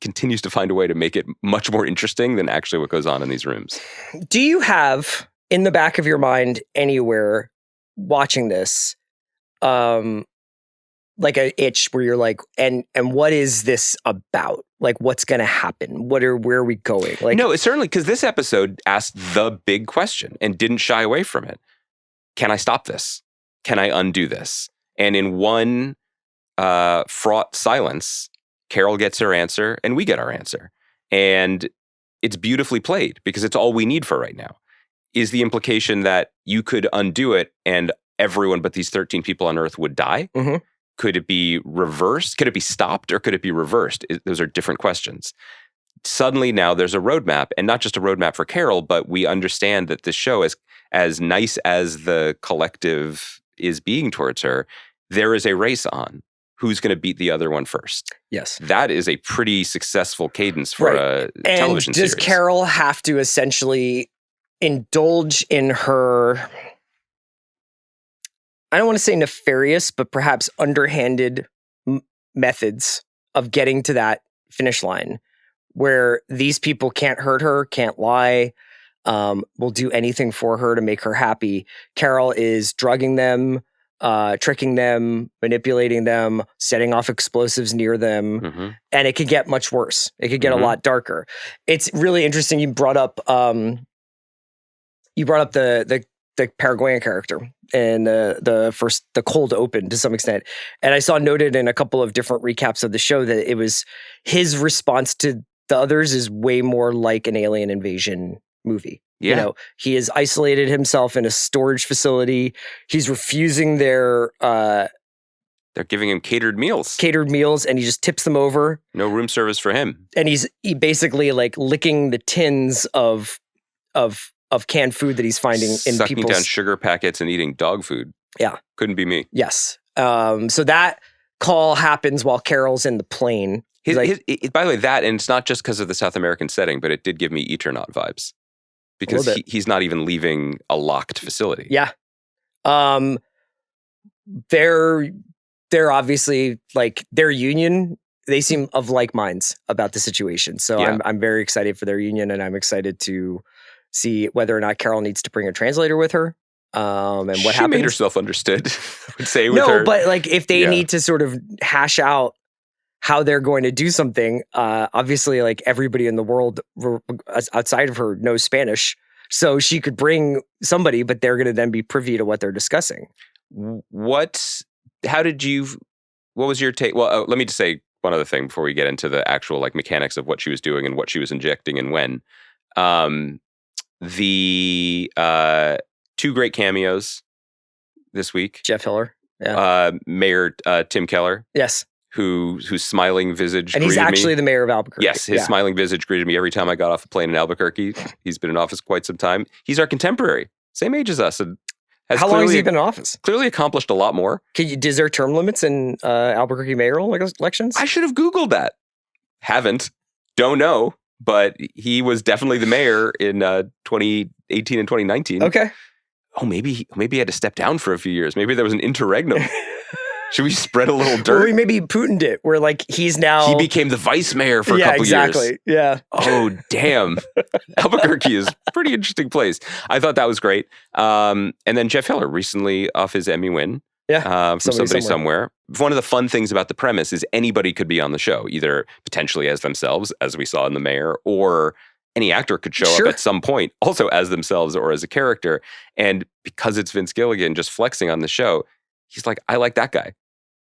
continues to find a way to make it much more interesting than actually what goes on in these rooms. Do you have in the back of your mind anywhere watching this, like an itch where you're like, and what is this about? Like, what's going to happen? Where are we going? Like, no, it's certainly because this episode asked the big question and didn't shy away from it. Can I stop this? Can I undo this? And in one fraught silence, Carol gets her answer, and we get our answer. And it's beautifully played because it's all we need for right now. Is the implication that you could undo it and everyone but these 13 people on Earth would die? Mm-hmm. Could it be reversed? Could it be stopped or could it be reversed? Those are different questions. Suddenly now there's a roadmap, and not just a roadmap for Carol, but we understand that this show, as nice as the collective is being towards her, there is a race on. Who's going to beat the other one first? Yes. That is a pretty successful cadence for a television series. Does Carol have to essentially indulge in her, I don't want to say nefarious, but perhaps underhanded methods of getting to that finish line where these people can't hurt her, can't lie, will do anything for her to make her happy? Carol is drugging them, tricking them, manipulating them, setting off explosives near them, and it could get much worse. It could get a lot darker. It's really interesting. You brought up the Paraguayan character and the cold open to some extent, and I saw noted in a couple of different recaps of the show that it was his response to the others is way more like an alien invasion movie. Yeah. You know, he has isolated himself in a storage facility. He's refusing their they're giving him catered meals, and he just tips them over. No room service for him. And he basically like licking the tins of canned food that he's finding in sucking people's down sugar packets and eating dog food. Yeah. Couldn't be me. Yes. So that call happens while Carol's in the plane. By the way, that, and it's not just because of the South American setting, but it did give me Eternaut vibes. Because he's not even leaving a locked facility. Yeah. They're obviously like their union. They seem of like minds about the situation. So yeah. I'm very excited for their union, and I'm excited to see whether or not Carol needs to bring a translator with her. And what happens. She made herself understood. I would say with her. No, but like if they need to sort of hash out how they're going to do something, obviously like everybody in the world outside of her knows Spanish. So she could bring somebody, but they're going to then be privy to what they're discussing. What was your take? Well, let me just say one other thing before we get into the actual like mechanics of what she was doing and what she was injecting and when. The two great cameos this week. Jeff Hiller. Yeah. Mayor Tim Keller. Yes. Whose smiling visage and he's actually the mayor of Albuquerque. Yes, his smiling visage greeted me every time I got off a plane in Albuquerque. He's been in office quite some time. He's our contemporary, same age as us. And how long has he been in office? Clearly accomplished a lot more. Is there term limits in Albuquerque mayoral elections? I should have Googled that. Haven't. Don't know. But he was definitely the mayor in 2018 and 2019. Okay. Oh, maybe he had to step down for a few years. Maybe there was an interregnum. Should we spread a little dirt? Or we maybe Putin'd it, where like he became the vice mayor for a couple years. Yeah. Oh, damn. Albuquerque is a pretty interesting place. I thought that was great. And then Jeff Hiller recently off his Emmy win. Yeah. From somebody somewhere. One of the fun things about the premise is anybody could be on the show, either potentially as themselves, as we saw in The Mayor, or any actor could show up at some point also as themselves or as a character. And because it's Vince Gilligan just flexing on the show, he's like, I like that guy.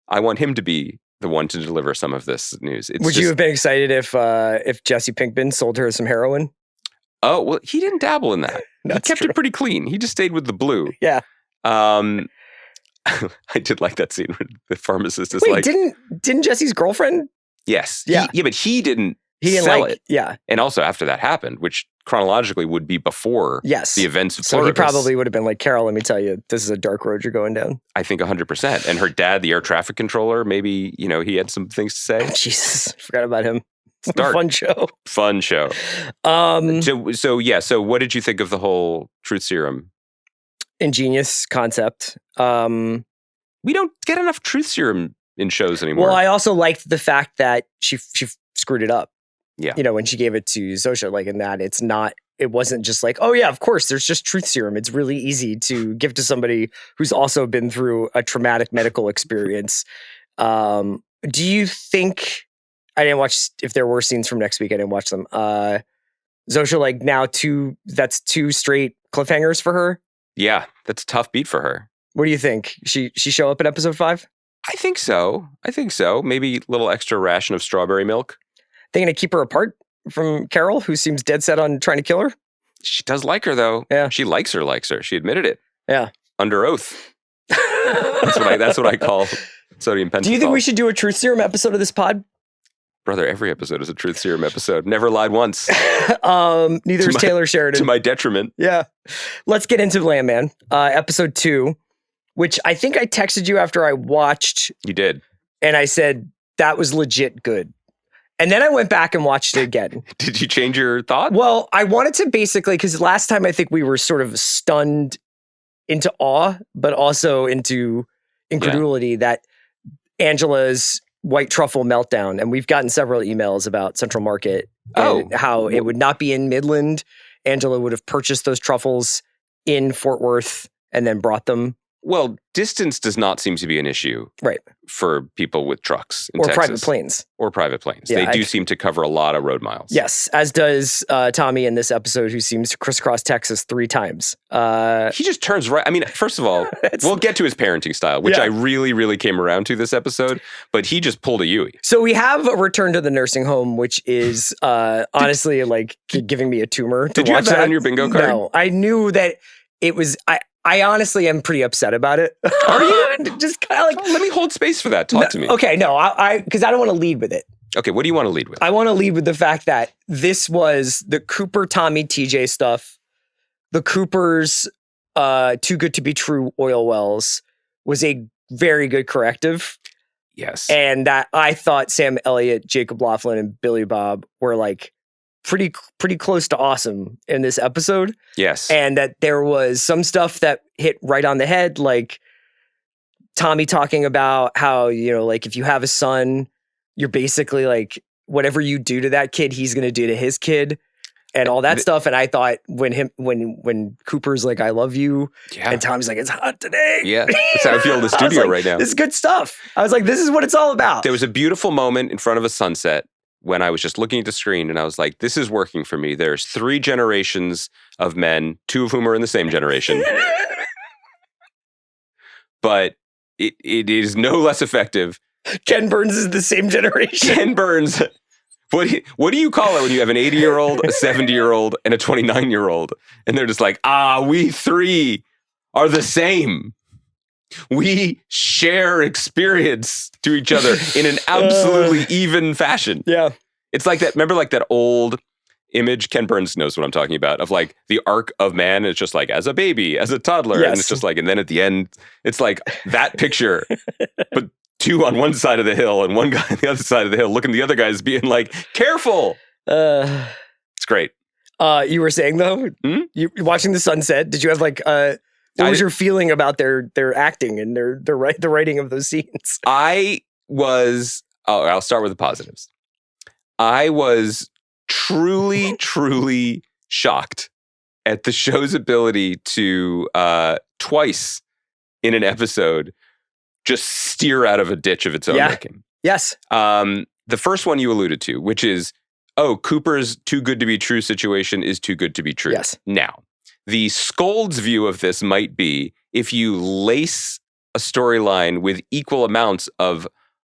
I want him to be the one to deliver some of this news. Would you have been excited if Jesse Pinkman sold her some heroin? Oh, well, he didn't dabble in that. He kept it pretty clean. He just stayed with the blue. Yeah. I did like that scene where the pharmacist is like... Didn't Jesse's girlfriend? Yes. Yeah. But he didn't sell it. Yeah. And also after that happened, which chronologically would be before the events of Pluribus. So he probably would have been like, Carol, let me tell you, this is a dark road you're going down. I think 100%. And her dad, the air traffic controller, maybe, he had some things to say. Oh, Jesus, forgot about him. Dark. Fun show. So what did you think of the whole truth serum? Ingenious concept. We don't get enough truth serum in shows anymore. Well, I also liked the fact that she screwed it up. Yeah. When she gave it to Zosha, like in that it wasn't just like, oh yeah, of course, there's just truth serum. It's really easy to give to somebody who's also been through a traumatic medical experience. Do you think, I didn't watch, if there were scenes from next week, I didn't watch them. Zosha, like now that's two straight cliffhangers for her? Yeah, that's a tough beat for her. What do you think? She show up in episode 5? I think so. Maybe a little extra ration of strawberry milk. They going to keep her apart from Carol, who seems dead set on trying to kill her? She does like her, though. Yeah. She likes her. She admitted it. Yeah. Under oath. That's what I call sodium pentothal. Do you think we should do a truth serum episode of this pod? Brother, every episode is a truth serum episode. Never lied once. Neither is Taylor Sheridan. To my detriment. Yeah. Let's get into Landman, episode 2, which I think I texted you after I watched. You did. And I said, that was legit good. And then I went back and watched it again. Did you change your thought? Well, I wanted to basically, because last time I think we were sort of stunned into awe, but also into incredulity that Angela's white truffle meltdown. And we've gotten several emails about Central Market and how it would not be in Midland. Angela would have purchased those truffles in Fort Worth and then brought them. Well, distance does not seem to be an issue, right, for people with trucks in or Texas. private planes. Or private planes. Yeah, they do seem to cover a lot of road miles. Yes, as does Tommy in this episode, who seems to crisscross Texas 3 times. He just turns right. I mean, first of all, we'll get to his parenting style, which I really, really came around to this episode, but he just pulled a Yui. So we have a return to the nursing home, which is honestly like giving me a tumor. Did you have that on your bingo card? No, I knew that it was. I honestly am pretty upset about it. Are you? Just kind of like, let me hold space for that. Talk to me. Okay, no, because I don't want to lead with it. Okay, what do you want to lead with? I want to lead with the fact that this was the Cooper, Tommy, TJ stuff. The Cooper's Too Good to Be True oil wells was a very good corrective. Yes. And that I thought Sam Elliott, Jacob Laughlin, and Billy Bob were like pretty close to awesome in this episode. Yes. And that there was some stuff that hit right on the head, like Tommy talking about how, like if you have a son, you're basically like, whatever you do to that kid, he's going to do to his kid and all that stuff. And I thought when Cooper's like, I love you. Yeah. And Tommy's like, it's hot today. Yeah. That's how I feel in the studio like, right now. This is good stuff. I was like, this is what it's all about. There was a beautiful moment in front of a sunset when I was just looking at the screen and I was like, this is working for me. There's 3 generations of men, 2 of whom are in the same generation. But it is no less effective. Ken Burns is the same generation. Ken Burns. What do you call it when you have an 80-year-old, a 70-year-old, and a 29-year-old? And they're just like, we 3 are the same. We share experience to each other in an absolutely even fashion. Yeah. It's like that. Remember like that old image? Ken Burns knows what I'm talking about, of like the arc of man. It's just like as a baby, as a toddler. Yes. And it's just like, and then at the end, it's like that picture, but 2 on one side of the hill and 1 guy on the other side of the hill looking at the other guys being like, careful. It's great. You were saying though, you watching the sunset, did you have like, what was your feeling about their acting and the writing of those scenes? I'll start with the positives. I was truly, truly shocked at the show's ability to twice in an episode just steer out of a ditch of its own making. Yes. The first one you alluded to, which is, Cooper's too good to be true situation is too good to be true. Yes. Now, the Scold's view of this might be if you lace a storyline with equal amounts of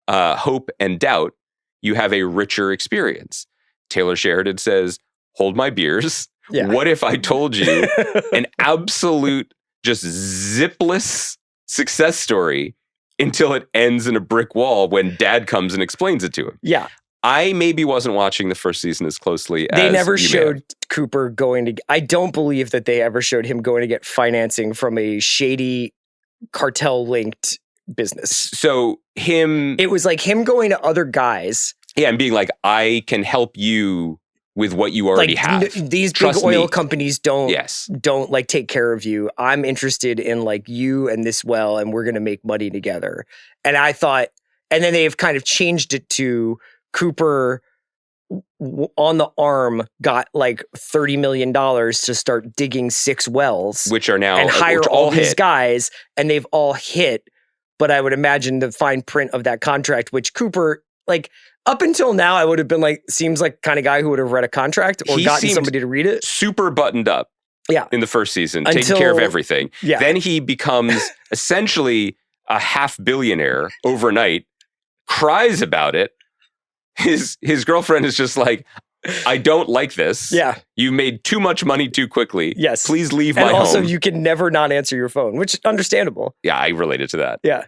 hope and doubt, you have a richer experience. Taylor Sheridan says, hold my beers. Yeah. What if I told you an absolute just zipless success story until it ends in a brick wall when dad comes and explains it to him? Yeah. I maybe wasn't watching the first season as closely as they never showed Cooper going to. I don't believe that they ever showed him going to get financing from a shady cartel-linked business. So it was like him going to other guys. Yeah, and being like, I can help you with what you already have. These Trust big oil me. companies don't like take care of you. I'm interested in like you and this well, and we're going to make money together. And I thought, and then they've kind of changed it to Cooper on the arm got like $30 million to start digging 6 wells, which are now and hire all these guys, and they've all hit. But I would imagine the fine print of that contract, which Cooper, like up until now, I would have been like, seems like kind of guy who would have read a contract or gotten somebody to read it. Super buttoned up. Yeah. In the first season, taking care of everything. Yeah. Then he becomes essentially a half billionaire overnight, cries about it. His girlfriend is just like, I don't like this. Yeah. You made too much money too quickly. Yes. Please leave my home. And also, you can never not answer your phone, which is understandable. Yeah, I related to that. Yeah.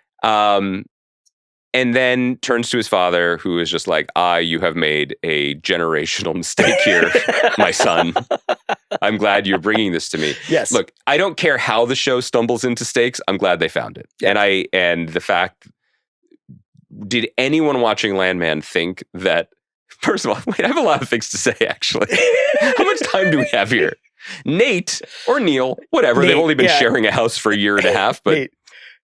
And then turns to his father, who is just like, you have made a generational mistake here, my son. I'm glad you're bringing this to me. Yes. Look, I don't care how the show stumbles into stakes. I'm glad they found it. Yeah. And the fact, did anyone watching Landman think that, first of all, wait, I have a lot of things to say, actually. How much time do we have here? Nate or Neil, whatever. They've only been sharing a house for a year and a half, but Nate.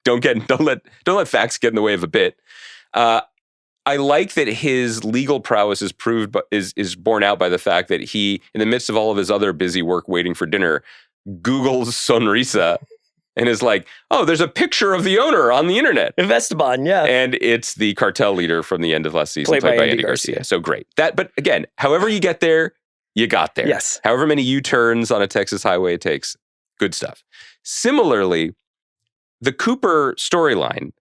don't let facts get in the way of a bit. I like that his legal prowess is proved, but is borne out by the fact that he, in the midst of all of his other busy work waiting for dinner, Googles Sonrisa and is like, oh, there's a picture of the owner on the internet. Esteban, yeah. And it's the cartel leader from the end of last season, played by Andy Garcia. So great. But again, however you get there, you got there. Yes. However many U-turns on a Texas highway it takes, good stuff. Similarly, the Cooper storyline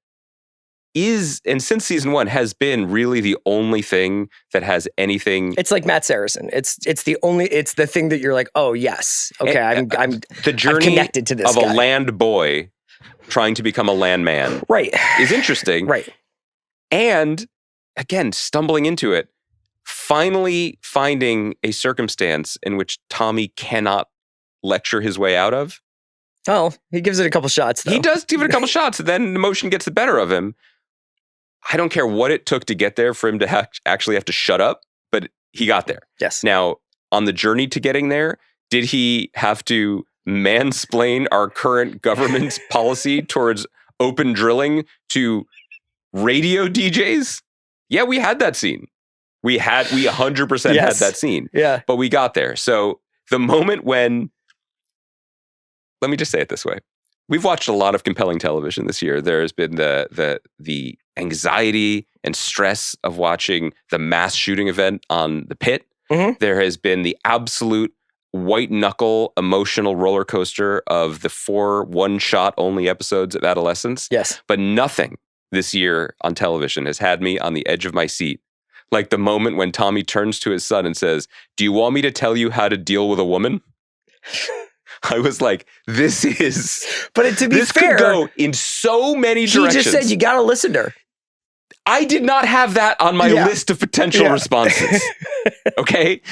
is, and since season 1, has been really the only thing that has anything. It's like Matt Saracen. It's the thing that you're like, oh yes, okay, I'm the journey connected to this of guy. a land boy trying to become a landman, right, is interesting, right, and again, stumbling into it, finally finding a circumstance in which Tommy cannot lecture his way out of. Oh, he gives it a couple shots, though. He does give it a couple shots, and then emotion gets the better of him. I don't care what it took to get there for him to actually have to shut up, but he got there. Yes. Now, on the journey to getting there, did he have to mansplain our current government's policy towards open drilling to radio DJs? Yeah, we had that scene. We 100% had that scene. Yeah. But we got there. So the moment when, let me just say it this way. We've watched a lot of compelling television this year. There has been the anxiety and stress of watching the mass shooting event on The Pit. Mm-hmm. There has been the absolute white knuckle emotional roller coaster of the 4 one-shot only episodes of Adolescence. Yes. But nothing this year on television has had me on the edge of my seat. Like the moment when Tommy turns to his son and says, "Do you want me to tell you how to deal with a woman?" I was like, this is... But to be this fair, could go in so many directions. He just said, you got to listen to her. I did not have that on my list of potential responses. Okay?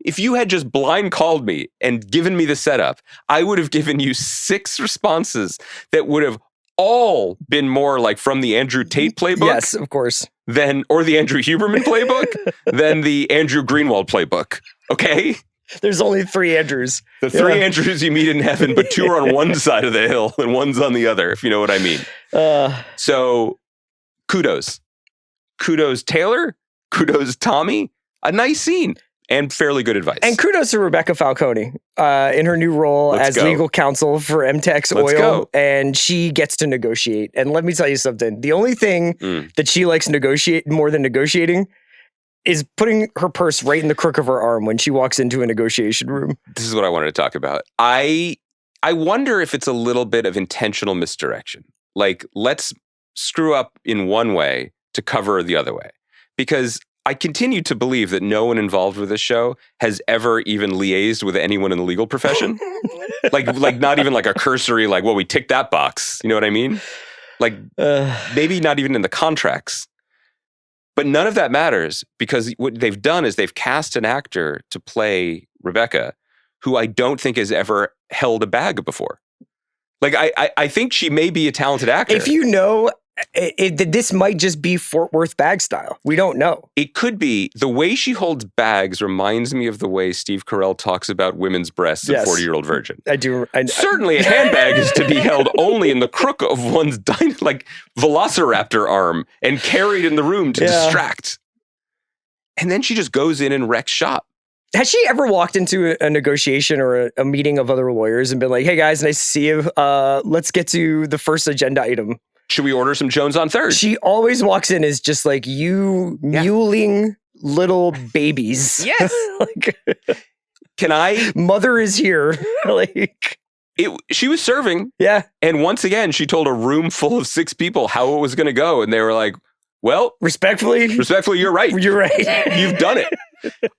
If you had just blind called me and given me the setup, I would have given you 6 responses that would have all been more like from the Andrew Tate playbook. Yes, of course. Or the Andrew Huberman playbook, than the Andrew Greenwald playbook. Okay? There's only 3 Andrews. The 3 Andrews you meet in heaven, but 2 are on one side of the hill and one's on the other, if you know what I mean. So kudos. Kudos Taylor. Kudos Tommy. A nice scene and fairly good advice. And kudos to Rebecca Falcone in her new role as legal counsel for MTEX Oil. And she gets to negotiate. And let me tell you something. The only thing that she likes negotiate more than negotiating is putting her purse right in the crook of her arm when she walks into a negotiation room. This is what I wanted to talk about. I wonder if it's a little bit of intentional misdirection. Like, let's screw up in one way to cover the other way. Because I continue to believe that no one involved with this show has ever even liaised with anyone in the legal profession. like not even like a cursory, like, well, we ticked that box. You know what I mean? Like, maybe not even in the contracts. But none of that matters, because what they've done is they've cast an actor to play Rebecca, who I don't think has ever held a bag before. Like, I think she may be a talented actor. If you know, this might just be Fort Worth bag style. We don't know. It could be. The way she holds bags reminds me of the way Steve Carell talks about women's breasts in 40-Year-Old Virgin. I do. Certainly a handbag is to be held only in the crook of one's velociraptor arm and carried in the room to distract. And then she just goes in and wrecks shop. Has she ever walked into a negotiation or a meeting of other lawyers and been like, "Hey guys, nice to see you. Let's get to the first agenda item. Should we order some Jones on third?" She always walks in as just like, you mewling little babies. Yes. Like, can I? Mother is here. Like, She was serving. Yeah. And once again, she told a room full of 6 people how it was going to go. And they were like, well, respectfully, you're right. You're right. You've done it.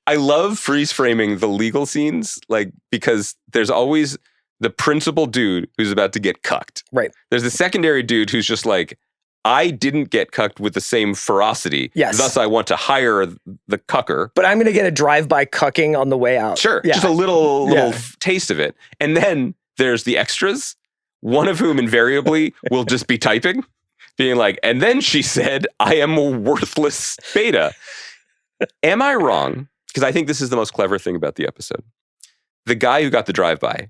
I love freeze framing the legal scenes, like, because there's always the principal dude who's about to get cucked. Right. There's the secondary dude who's just like, I didn't get cucked with the same ferocity. Yes. Thus, I want to hire the cucker. But I'm going to get a drive-by cucking on the way out. Sure. Yeah. Just a little taste of it. And then there's the extras, one of whom invariably will just be typing, being like, and then she said, I am a worthless beta. Am I wrong? Because I think this is the most clever thing about the episode. The guy who got the drive-by.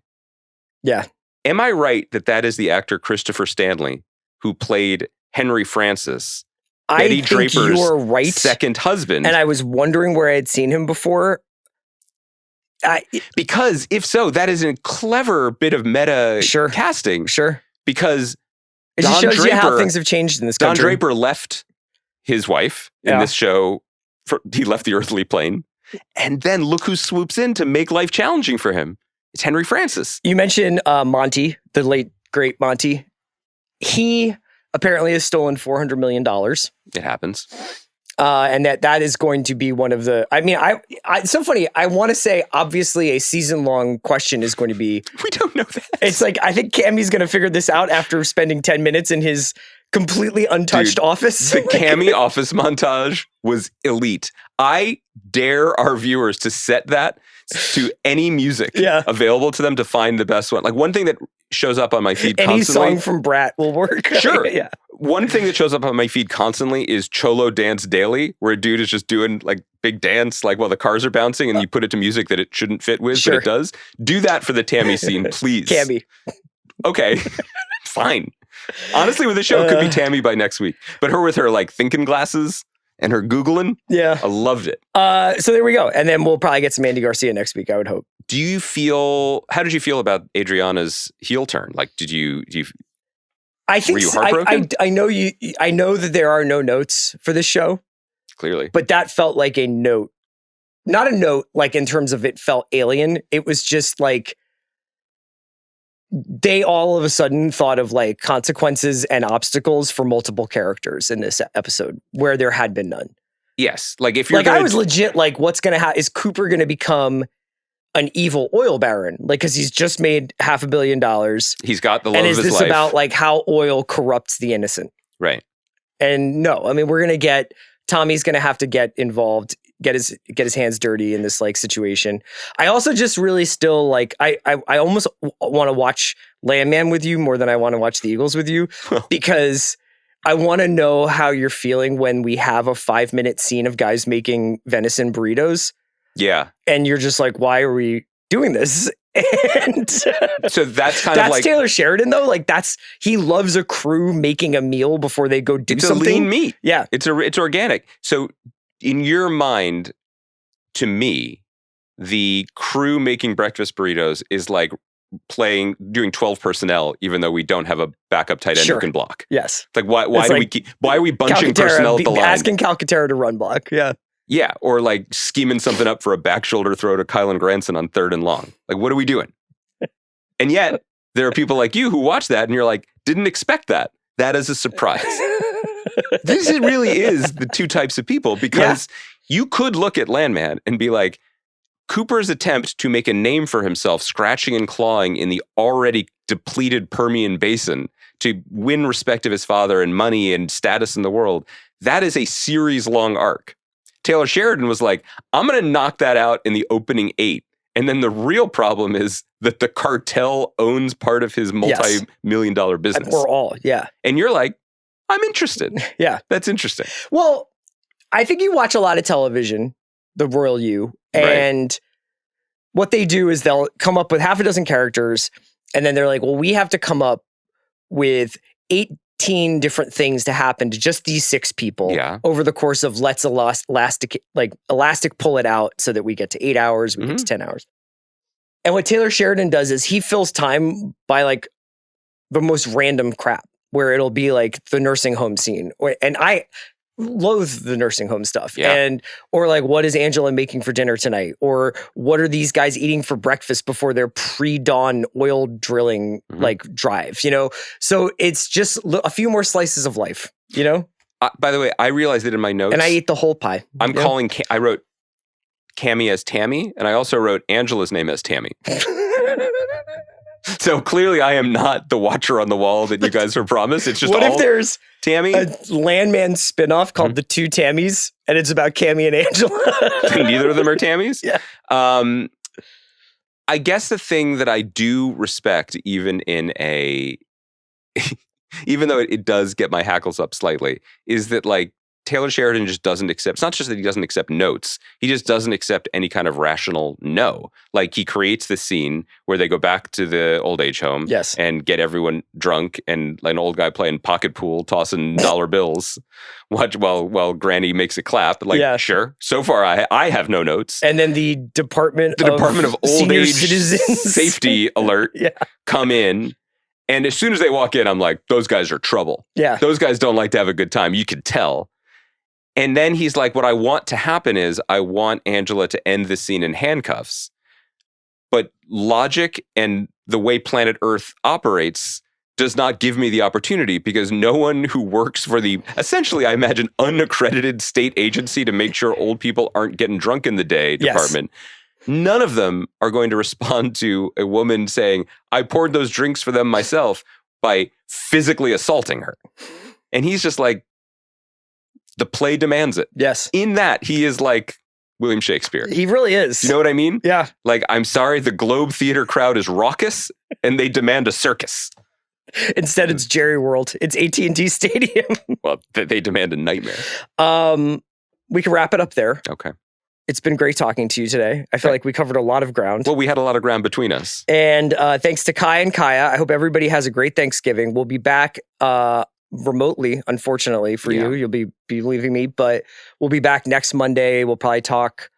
Yeah. Am I right that is the actor Christopher Stanley who played Henry Francis, Betty Draper's second husband? And I was wondering where I had seen him before. Because if so, that is a clever bit of meta casting. Sure. Because it just shows you how things have changed in this country. Don Draper left his wife in this show. He left the earthly plane. And then look who swoops in to make life challenging for him. It's Henry Francis. You mentioned Monty, the late, great Monty. He apparently has stolen $400 million. It happens. And that is going to be one of the, I mean, it's so funny. I want to say, obviously, a season-long question is going to be. We don't know that. It's like, I think Cammy's going to figure this out after spending 10 minutes in his completely untouched office. The Cammy office montage was elite. I dare our viewers to set that to any music available to them to find the best one. Like, one thing that shows up on my feed constantly. Any song from Brat will work. Sure. Yeah. One thing that shows up on my feed constantly is Cholo Dance Daily, where a dude is just doing like big dance, like while the cars are bouncing, and you put it to music that it shouldn't fit with, but it does. Do that for the Tammy scene, please. Cammy. Okay. Fine. Honestly, with the show, it could be Tammy by next week. But her with her like thinking glasses and her Googling. Yeah. I loved it. So there we go. And then we'll probably get some Andy Garcia next week, I would hope. How did you feel about Adriana's heel turn? Like, I think were you heartbroken? I know that there are no notes for this show. Clearly. But that felt like a note. Not a note, like in terms of it felt alien. It was just like they all of a sudden thought of like consequences and obstacles for multiple characters in this episode where there had been none. Yes. Like if you're like I was legit like, what's going to happen? Is Cooper going to become an evil oil baron? Like, because he's just made $500 million. He's got the love of his life. And is this about like how oil corrupts the innocent? Right. And no, I mean, we're going to Tommy's going to have to get involved, get his hands dirty in this like situation. I also just really still like, I almost want to watch Landman with you more than I want to watch the Eagles with you, because I want to know how you're feeling when we have a 5-minute scene of guys making venison burritos. Yeah. And you're just like, why are we doing this? And so that's kind of like Taylor Sheridan though. Like he loves a crew making a meal before they go do something. It's a lean meat. Yeah. It's organic. So in your mind, to me, the crew making breakfast burritos is like doing 12 personnel, even though we don't have a backup tight end who can block. Yes. Like why are we bunching personnel at the line? Asking Calcaterra to run block. Yeah. Yeah, or like scheming something up for a back shoulder throw to Kylan Granson on 3rd and long. Like, what are we doing? And yet, there are people like you who watch that and you're like, didn't expect that. That is a surprise. This really is the two types of people, because you could look at Landman and be like, Cooper's attempt to make a name for himself, scratching and clawing in the already depleted Permian Basin to win respect of his father and money and status in the world, that is a series-long arc. Taylor Sheridan was like, I'm going to knock that out in the opening 8. And then the real problem is that the cartel owns part of his multi-million-dollar business. Or all, yeah. And you're like, I'm interested. Yeah. That's interesting. Well, I think you watch a lot of television, the Royal You, and what they do is they'll come up with half a dozen characters, and then they're like, well, we have to come up with 18 different things to happen to just these 6 people over the course of let's elastic pull it out so that we get to 8 hours, we get to 10 hours. And what Taylor Sheridan does is he fills time by like the most random crap, where it'll be like the nursing home scene. And loathe the nursing home stuff. Or like, what is Angela making for dinner tonight? Or what are these guys eating for breakfast before their pre-dawn oil drilling like drive, you know? So it's just a few more slices of life, you know? By the way, I realized that in my notes. And I ate the whole pie. I wrote Cammy as Tammy, and I also wrote Angela's name as Tammy. So clearly I am not the watcher on the wall that you guys were promised. It's just what if there's Tammy? A Landman spinoff called The Two Tammys, and it's about Cammy and Angela. Neither of them are Tammys? Yeah. I guess the thing that I do respect, even though it does get my hackles up slightly, is that like Taylor Sheridan just doesn't accept. It's not just that he doesn't accept notes. He just doesn't accept any kind of rational no. Like he creates this scene where they go back to the old age home and get everyone drunk and like an old guy playing pocket pool, tossing dollar bills, while Granny makes a clap. Like, sure. So far, I have no notes. And then the Department of Old Age Citizens Safety Alert come in. And as soon as they walk in, I'm like, those guys are trouble. Yeah. Those guys don't like to have a good time. You could tell. And then he's like, what I want to happen is I want Angela to end the scene in handcuffs. But logic and the way planet Earth operates does not give me the opportunity because no one who works for the, essentially, I imagine, unaccredited state agency to make sure old people aren't getting drunk in the day department, none of them are going to respond to a woman saying, I poured those drinks for them myself by physically assaulting her. And he's just like, the play demands it. Yes. In that, he is like William Shakespeare. He really is. You know what I mean? Yeah. Like, I'm sorry, the Globe Theater crowd is raucous and they demand a circus. Instead, it's Jerry World. It's AT&T Stadium. Well, they demand a nightmare. We can wrap it up there. Okay. It's been great talking to you today. I feel like we covered a lot of ground. Well, we had a lot of ground between us. And thanks to Kai and Kaya. I hope everybody has a great Thanksgiving. We'll be back remotely, unfortunately for you. You'll be leaving me, but we'll be back next Monday. We'll probably talk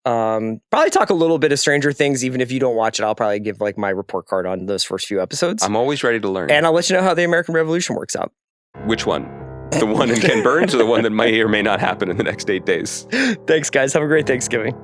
a little bit of Stranger Things. Even if you don't watch it, I'll probably give like my report card on those first few episodes. I'm always ready to learn. And I'll let you know how the American Revolution works out. Which one? The one in Ken Burns or the one that may or may not happen in the next 8 days? Thanks, guys. Have a great Thanksgiving.